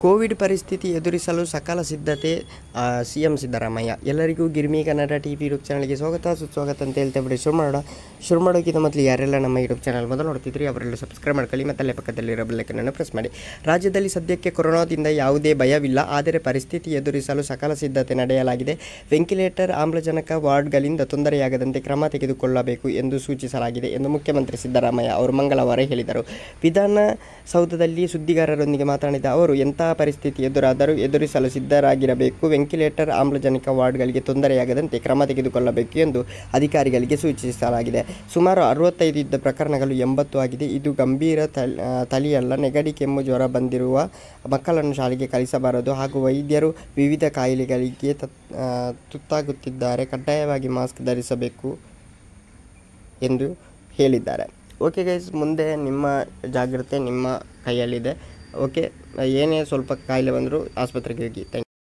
Covid ಪರಿಸ್ಥಿತಿ ಎದುರಿಸಲು ಸಕಲ ಸಿದ್ಧತೆ ಸಿಎಂ ಸಿದ್ದರಾಮಯ್ಯ. ಎಲ್ಲರಿಗೂ ಗಿರ್ಮಿ ಕನ್ನಡ ಟಿವಿ ಯೂಟ್ಯೂಬ್ ಚಾನಲ್ಗೆ ಸ್ವಾಗತ ಸುಸ್ವಾಗತ ಅಂತ ಹೇಳ್ತಾ ಬಿಡಿ ಶುರು ಮಾಡೋಕ್ಕಿಂತ ಮೊದಲು ಯಾರೆಲ್ಲ ನಮ್ಮ ಯೂಟ್ಯೂಬ್ ಚಾನಲ್ ಮೊದಲು ನೋಡ್ತಿದ್ರಿ ಅವರೆಲ್ಲ ಸಬ್ಸ್ಕ್ರೈಬ್ ಮಾಡ್ಕೊಳ್ಳಿ ಮತ್ತು ಅಲ್ಲೇ ಪಕ್ಕದಲ್ಲಿರೋ ಬೆಲ್ ಐಕನ್ ಪ್ರೆಸ್ ಮಾಡಿ. ರಾಜ್ಯದಲ್ಲಿ ಸದ್ಯಕ್ಕೆ ಕೊರೋನಾದಿಂದ ಯಾವುದೇ ಭಯವಿಲ್ಲ, ಆದರೆ ಪರಿಸ್ಥಿತಿ ಎದುರಿಸಲು ಸಕಲ ಸಿದ್ಧತೆ ನಡೆಯಲಾಗಿದೆ. ವೆಂಟಿಲೇಟರ್, ಆಮ್ಲಜನಕ ವಾರ್ಡ್ಗಳಿಂದ ತೊಂದರೆಯಾಗದಂತೆ ಕ್ರಮ ತೆಗೆದುಕೊಳ್ಳಬೇಕು ಎಂದು ಸೂಚಿಸಲಾಗಿದೆ ಎಂದು ಮುಖ್ಯಮಂತ್ರಿ ಸಿದ್ದರಾಮಯ್ಯ ಅವರು ಮಂಗಳವಾರ ಹೇಳಿದರು. ವಿಧಾನಸೌಧದಲ್ಲಿ ಸುದ್ದಿಗಾರರೊಂದಿಗೆ ಮಾತನಾಡಿದ ಅವರು, ಎಂಥ ಪರಿಸ್ಥಿತಿ ಎದುರಾದರೂ ಎದುರಿಸಲು ಸಿದ್ಧರಾಗಿರಬೇಕು. ವೆಂಟಿಲೇಟರ್, ಆಮ್ಲಜನಕ ವಾರ್ಡ್ಗಳಿಗೆ ತೊಂದರೆಯಾಗದಂತೆ ಕ್ರಮ ತೆಗೆದುಕೊಳ್ಳಬೇಕು ಎಂದು ಅಧಿಕಾರಿಗಳಿಗೆ ಸೂಚಿಸಲಾಗಿದೆ. ಸುಮಾರು 65 ಇದ್ದ ಪ್ರಕರಣಗಳು 80 ಆಗಿದೆ. ಇದು ಗಂಭೀರ ತಳಿಯಲ್ಲ. ನೆಗಡಿ, ಕೆಮ್ಮು, ಜ್ವರ ಬಂದಿರುವ ಮಕ್ಕಳನ್ನು ಶಾಲೆಗೆ ಕಳಿಸಬಾರದು ಹಾಗೂ ವೈದ್ಯರು ವಿವಿಧ ಕಾಯಿಲೆಗಳಿಗೆ ತುತ್ತಾಗುತ್ತಿದ್ದಾರೆ. ಕಡ್ಡಾಯವಾಗಿ ಮಾಸ್ಕ್ ಧರಿಸಬೇಕು ಎಂದು ಹೇಳಿದ್ದಾರೆ. ಓಕೆ ಗೈಸ್, ಮುಂದೆ ನಿಮ್ಮ ಜಾಗ್ರತೆ ನಿಮ್ಮ ಕೈಯಲ್ಲಿದೆ. ಓಕೆ, ಏನೇ ಸ್ವಲ್ಪ ಕಾಯಿಲೆ ಬಂದರೂ ಆಸ್ಪತ್ರೆಗೆ ಹೋಗಿ.